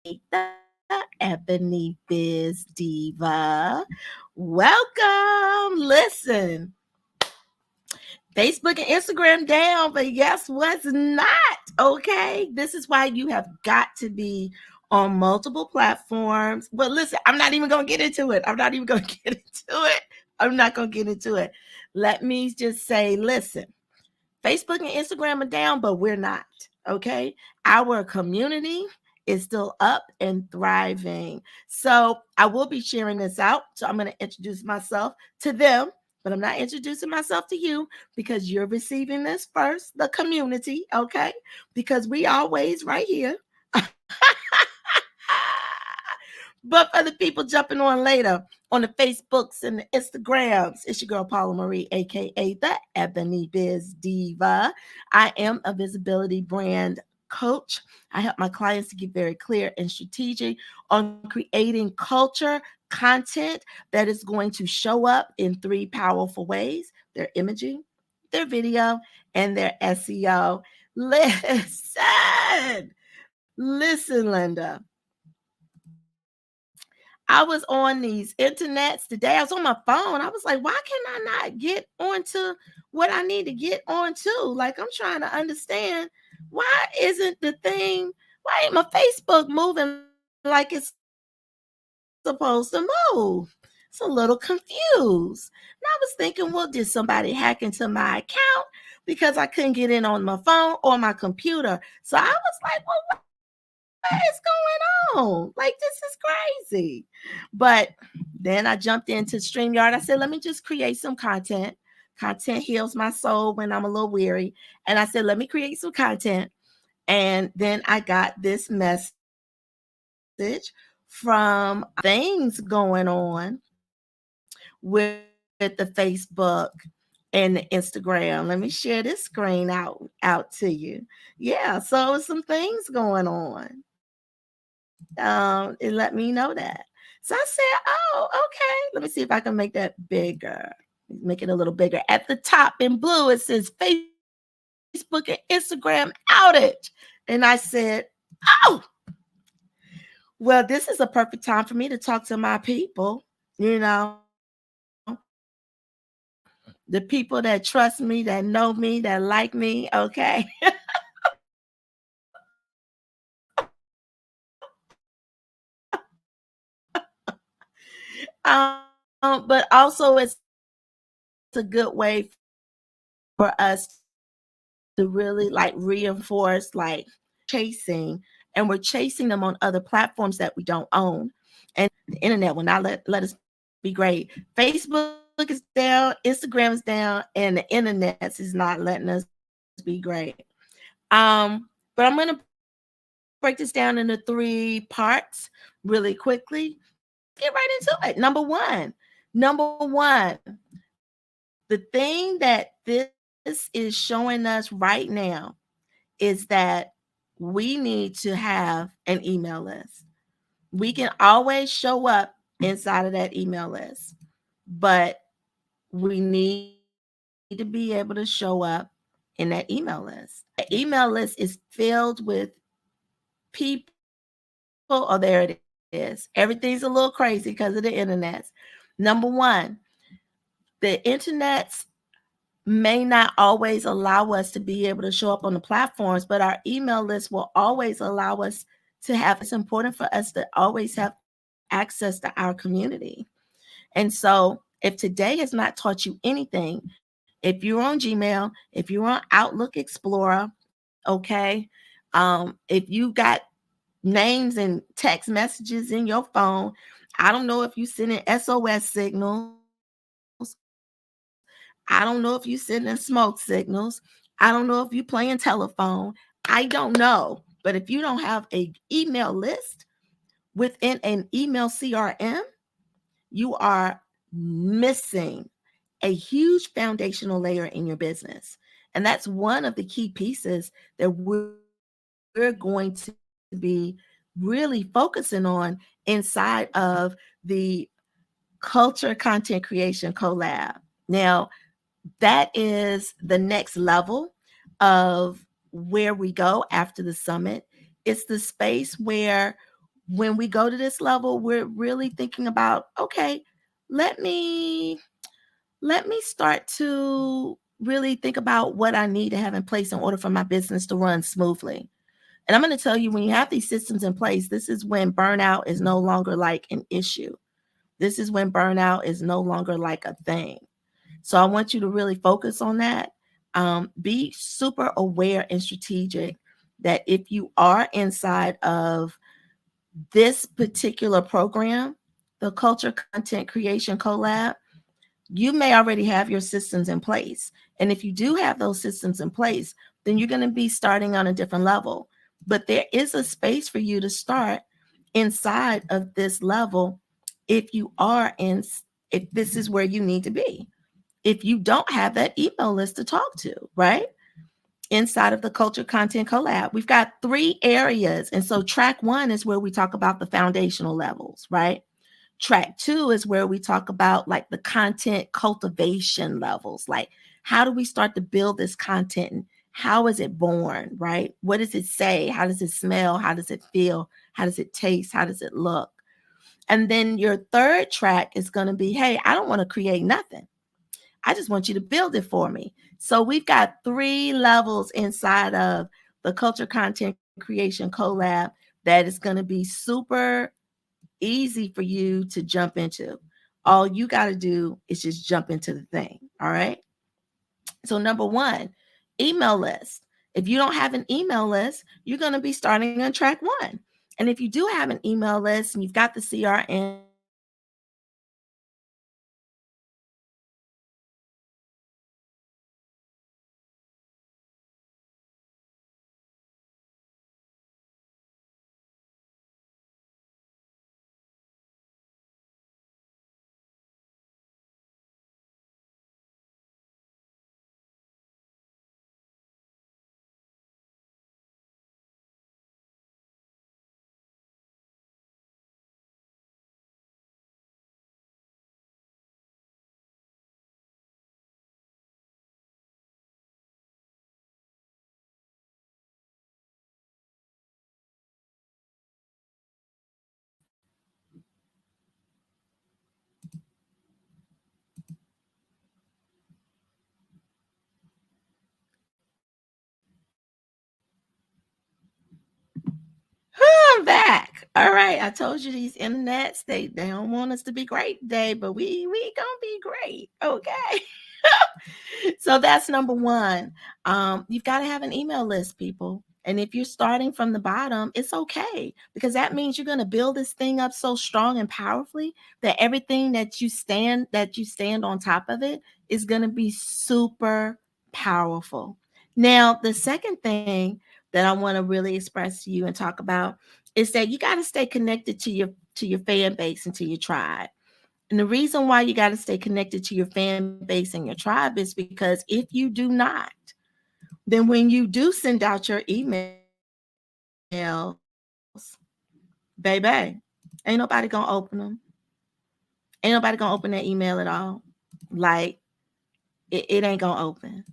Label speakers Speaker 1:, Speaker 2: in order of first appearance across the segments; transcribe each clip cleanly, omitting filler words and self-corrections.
Speaker 1: the Ebony Biz Diva. Welcome. Listen, Facebook and Instagram down, but guess what's not? Okay. This is why you have got to be on multiple platforms. But listen, I'm not even going to get into it. I'm not even going to get into it. I'm not going to get into it. Let me just say, listen, Facebook and Instagram are down, but we're not. Okay. Our community is still up and thriving. So I will be sharing this out. So I'm going to introduce myself to them, but I'm not introducing myself to you because you're receiving this first, the community. Okay. Because we always right here. But for the people jumping on later on the Facebooks and the Instagrams, it's your girl Paula Marie, aka the Ebony Biz Diva. I am a visibility brand coach. I help my clients to get very clear and strategic on creating culture content that is going to show up in three powerful ways: their imaging, their video, and their SEO. Listen, Linda. I was on these internets today. I was on my phone. I was like, why can I not get onto what I need to get onto? Like, I'm trying to understand, why isn't the thing, why ain't my Facebook moving like it's supposed to move? It's a little confused. And I was thinking, well, did somebody hack into my account because I couldn't get in on my phone or my computer? So I was like, well, what is going on? Like, this is crazy. But then I jumped into StreamYard. I said, let me just create some content. Content heals my soul when I'm a little weary. And I said, let me create some content. And then I got this message from things going on with the Facebook and the Instagram. Let me share this screen out to you. Yeah, so some things going on. It let me know that. So I said, oh, okay. Let me see if I can make that bigger. Make it a little bigger. At the top in blue, it says Facebook and Instagram outage. And I said, oh, well, this is a perfect time for me to talk to my people, the people that trust me, that know me, that like me, okay? But also it's a good way for us to really like reinforce like chasing, and we're chasing them on other platforms that we don't own. And the internet will not let us be great. Facebook is down, Instagram is down, and the internet is not letting us be great. But I'm going to break this down into three parts really quickly. Let's get right into it. Number one, the thing that this is showing us right now is that we need to have an email list. We can always show up inside of that email list, but we need to be able to show up in that email list. That email list is filled with people. Oh, there it is. Everything's a little crazy because of the internet. Number one, the internet may not always allow us to be able to show up on the platforms, but our email list will always allow us to have. It's important for us to always have access to our community. And so, if today has not taught you anything, if you're on Gmail, if you're on Outlook Explorer, okay, if you got names and text messages in your phone, I don't know if you sending SOS signals. I don't know if you sending smoke signals. I don't know if you playing telephone. I don't know. But if you don't have a email list within an email CRM, you are missing a huge foundational layer in your business. And that's one of the key pieces that we're going to be really focusing on inside of the Culture Content Creation Collab. Now, that is the next level of where we go after the summit. It's the space where When we go to this level, we're really thinking about, okay, let me let me start to really think about what I need to have in place in order for my business to run smoothly. And I'm going to tell you, when you have these systems in place, this is when burnout is no longer like an issue. This is when burnout is no longer like a thing. So I want you to really focus on that. Be super aware and strategic that if you are inside of this particular program, the Culture Content Creation Collab, you may already have your systems in place. And if you do have those systems in place, then you're going to be starting on a different level. But there is a space for you to start inside of this level if you are in, if this is where you need to be. If you don't have that email list to talk to, right? Inside of the Culture Content Collab, we've got 3 areas. And so track 1 is where we talk about the foundational levels, right? Track 2 is where we talk about like the content cultivation levels. Like, how do we start to build this content? And how is it born, right? What does it say? How does it smell? How does it feel? How does it taste? How does it look? And then your third track is going to be, hey, I don't want to create nothing. I just want you to build it for me. So we've got 3 levels inside of the Culture Content Creation Collab that is going to be super easy for you to jump into. All you got to do is just jump into the thing. All right. So, number 1, email list. If you don't have an email list, you're going to be starting on track 1. And if you do have an email list and you've got the CRM, I'm back. All right. I told you these internets, they don't want us to be great today, but we gonna be great. Okay. So that's number 1. You've got to have an email list, people. And if you're starting from the bottom, it's okay, because that means you're going to build this thing up so strong and powerfully that everything that you stand on top of it is going to be super powerful. Now, the second thing that I want to really express to you and talk about is that you got to stay connected to your fan base and to your tribe. And the reason why you got to stay connected to your fan base and your tribe is because if you do not, then when you do send out your emails, baby, ain't nobody gonna open them. Ain't nobody gonna open that email at all. Like, it ain't gonna open.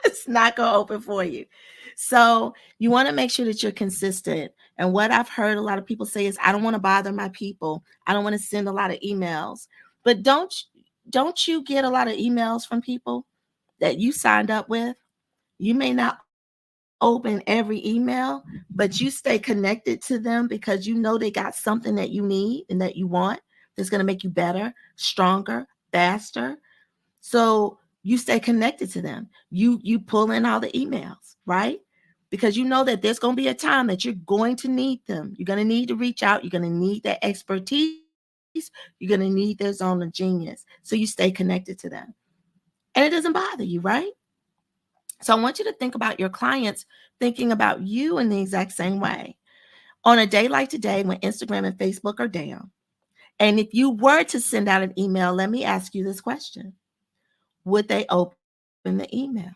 Speaker 1: It's not gonna open for you. So you want to make sure that you're consistent. And what I've heard a lot of people say is, I don't want to bother my people. I don't want to send a lot of emails. But don't you get a lot of emails from people that you signed up with? You may not open every email, but you stay connected to them because you know they got something that you need and that you want that's going to make you better, stronger, faster. So you stay connected to them. You pull in all the emails, right? Because you know that there's going to be a time that you're going to need them. You're going to need to reach out. You're going to need that expertise. You're going to need their zone of genius. So you stay connected to them. And it doesn't bother you, right? So I want you to think about your clients thinking about you in the exact same way. On a day like today, when Instagram and Facebook are down, and if you were to send out an email, let me ask you this question: would they open the email?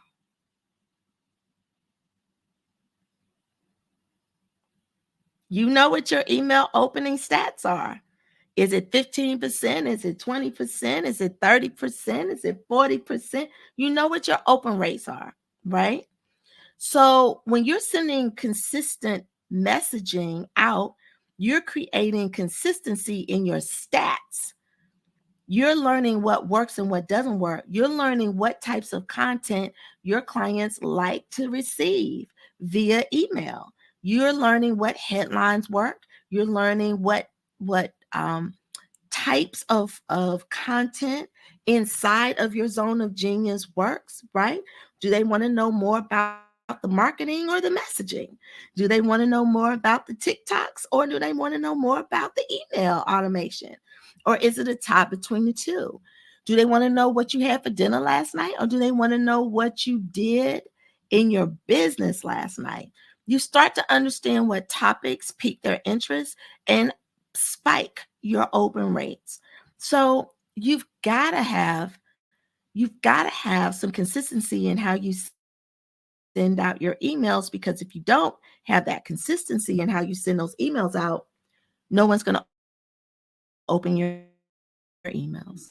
Speaker 1: You know what your email opening stats are. Is it 15%? Is it 20%? Is it 30%? Is it 40%? You know what your open rates are, right? So when you're sending consistent messaging out, You're creating consistency in your stats. You're learning what works and what doesn't work. You're learning what types of content your clients like to receive via email. You're learning what headlines work. You're learning what types of content inside of your zone of genius works, right? Do they want to know more about the marketing or the messaging? Do they want to know more about the TikToks or do they want to know more about the email automation? Or is it a tie between the two? Do they want to know what you had for dinner last night or do they want to know what you did in your business last night? You start to understand what topics pique their interest and spike your open rates. So you've got to have some consistency in how you send out your emails, because if you don't have that consistency in how you send those emails out, no one's going to open your emails.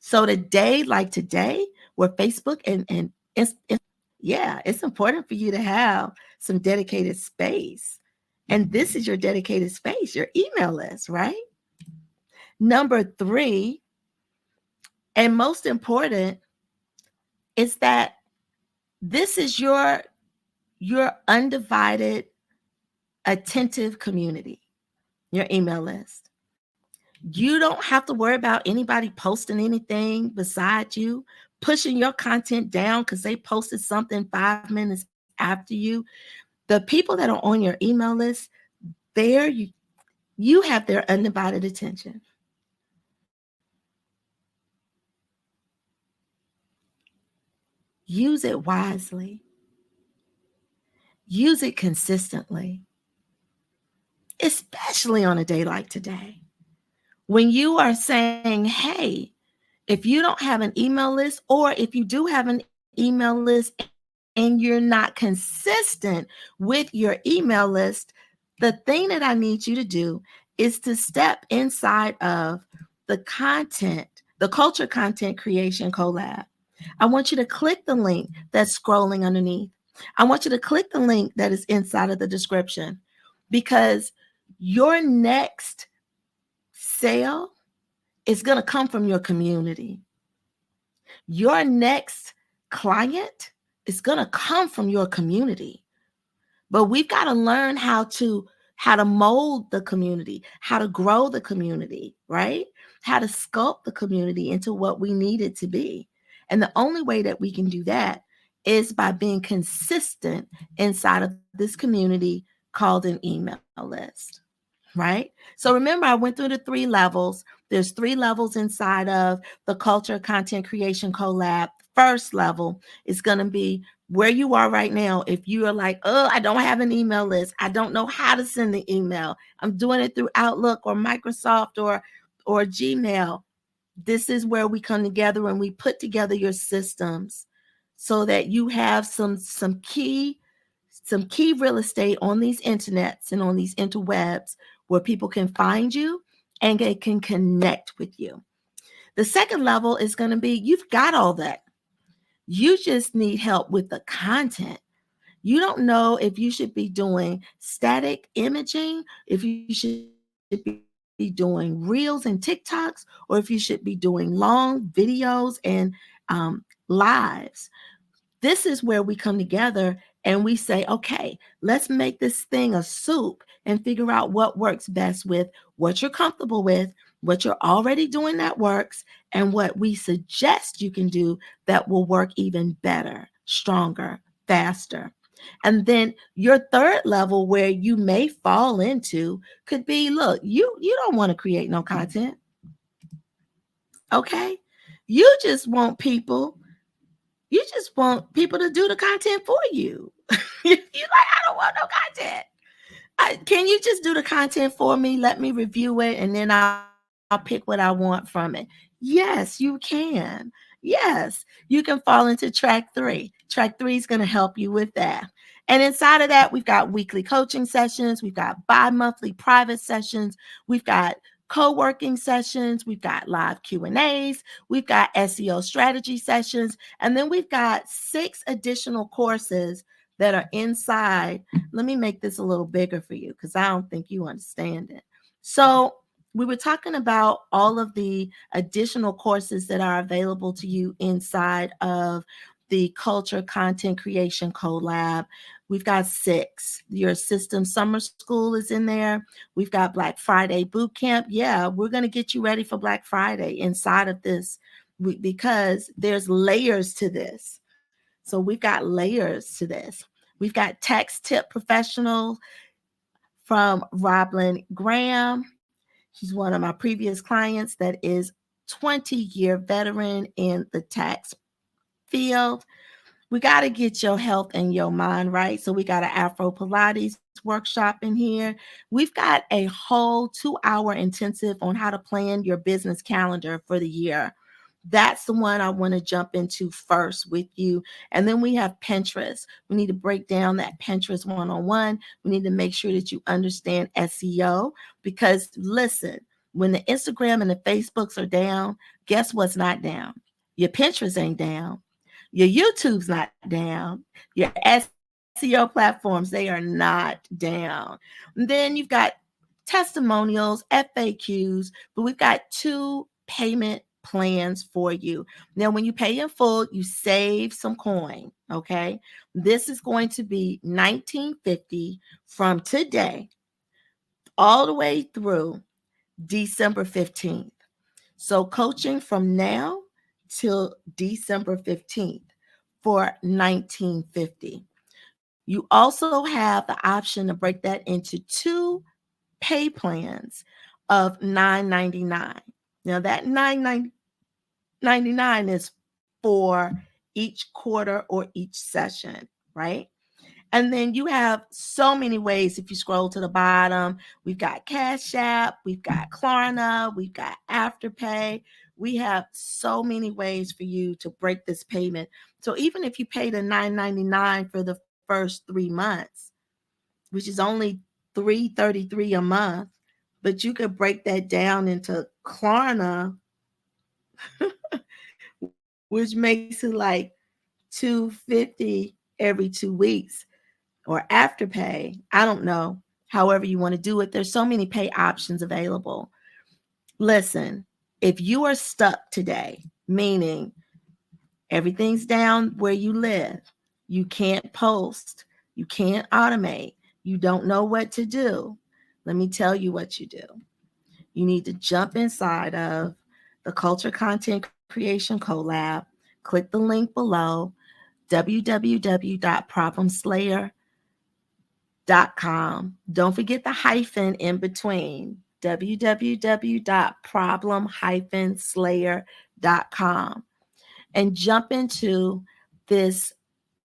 Speaker 1: So today, like today, where Facebook and yeah, it's important for you to have some dedicated space. And this is your dedicated space, your email list, right? Number three, and most important, is that this is your undivided, attentive community, your email list. You don't have to worry about anybody posting anything beside you, pushing your content down because they posted something 5 minutes after you. The people that are on your email list, you have their undivided attention. Use it wisely. Use it consistently, especially on a day like today. When you are saying, hey, if you don't have an email list, or if you do have an email list and you're not consistent with your email list, the thing that I need you to do is to step inside of the content, the culture content creation collab. I want you to click the link that's scrolling underneath. I want you to click the link that is inside of the description, because your next sale is going to come from your community. Your next client is going to come from your community. But we've got to learn how to mold the community, how to grow the community, right? How to sculpt the community into what we need it to be. And the only way that we can do that is by being consistent inside of this community called an email list, right? So remember, I went through the three levels. There's three levels inside of the culture content creation collab. First level is going to be where you are right now. If you are like, oh, I don't have an email list, I don't know how to send the email, I'm doing it through Outlook or Microsoft or Gmail. This is where we come together and we put together your systems so that you have some key real estate on these internets and on these interwebs where people can find you and they can connect with you. The second level is going to be, you've got all that. You just need help with the content. You don't know if you should be doing static imaging, if you should be doing reels and TikToks, or if you should be doing long videos and lives. This is where we come together and we say, okay, let's make this thing a soup and figure out what works best with what you're comfortable with, what you're already doing that works, and what we suggest you can do that will work even better, stronger, faster. And then your third level, where you may fall into, could be, look, you don't want to create no content. Okay? You just want people You just want people to do the content for you. You're like, I don't want no content. Can you just do the content for me? Let me review it and then I'll pick what I want from it. Yes, you can. Yes, you can fall into track three. Track three is going to help you with that. And inside of that, we've got weekly coaching sessions. We've got bi-monthly private sessions. We've got co-working sessions. We've got live Q&As. We've got SEO strategy sessions. And then we've got 6 additional courses that are inside. Let me make this a little bigger for you because I don't think you understand it. So, we were talking about all of the additional courses that are available to you inside of the Culture Content Creation Collab. We've got 6. Your System Summer School is in there. We've got Black Friday Boot Camp. Yeah, we're going to get you ready for Black Friday inside of this because there's layers to this. So we've got layers to this. We've got Tax Tip Professional from Roblyn Graham. She's one of my previous clients that is 20-year veteran in the tax field. We got to get your health and your mind right. So we got an Afro Pilates workshop in here. We've got a whole 2-hour intensive on how to plan your business calendar for the year. That's the one I want to jump into first with you. And then we have Pinterest. We need to break down that Pinterest one-on-one. We need to make sure that you understand SEO because listen, when the Instagram and the Facebooks are down, guess what's not down? Your Pinterest ain't down. Your YouTube's not down. Your SEO platforms, they are not down. And then you've got testimonials, FAQs, but we've got 2 payment plans for you. Now, when you pay in full, you save some coin, okay? This is going to be $19.50 from today all the way through December 15th. So coaching from now till December 15th for $19.50. You also have the option to break that into 2 pay plans of $9.99. Now that $9.99 is for each quarter or each session, right? And then you have so many ways. If you scroll to the bottom, we've got Cash App, we've got Klarna, we've got Afterpay. We have so many ways for you to break this payment. So even if you pay the $9.99 for the first 3 months, which is only $3.33 a month, but you could break that down into Klarna, which makes it like $2.50 every 2 weeks. Or Afterpay. I don't know. However you want to do it. There's so many pay options available. Listen, if you are stuck today, meaning everything's down where you live, you can't post, you can't automate, you don't know what to do, let me tell you what you do. You need to jump inside of the Culture Content Creation Collab, click the link below, www.problemslayer.com. Don't forget the hyphen in between, www.problem-slayer.com, and jump into this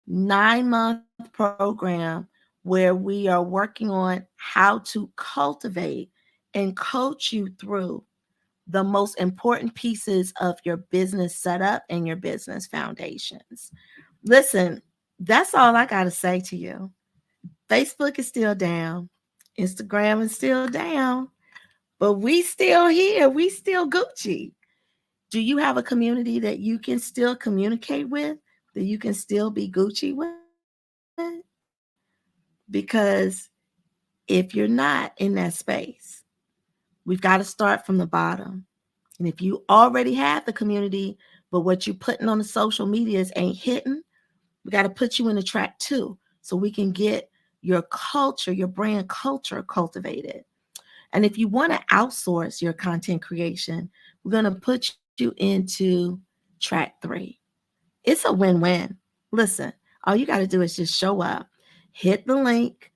Speaker 1: 9-month program where we are working on how to cultivate and coach you through the most important pieces of your business setup and your business foundations. Listen, that's all I got to say to you. Facebook is still down. Instagram is still down. But we still here. We still Gucci. Do you have a community that you can still communicate with, that you can still be Gucci with? Because if you're not in that space, we've got to start from the bottom. And if you already have the community, but what you're putting on the social medias ain't hitting, we got to put you in the track too, so we can get your culture, your brand culture cultivated. And if you want to outsource your content creation, we're going to put you into track 3. It's a win-win. Listen, all you got to do is just show up, hit the link,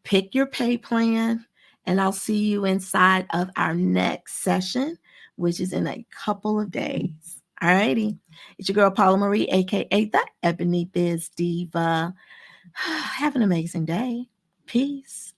Speaker 1: pick your pay plan, and I'll see you inside of our next session, which is in a couple of days. All righty. It's your girl, Paula Marie, aka the Ebony Biz Diva. Have an amazing day. Peace.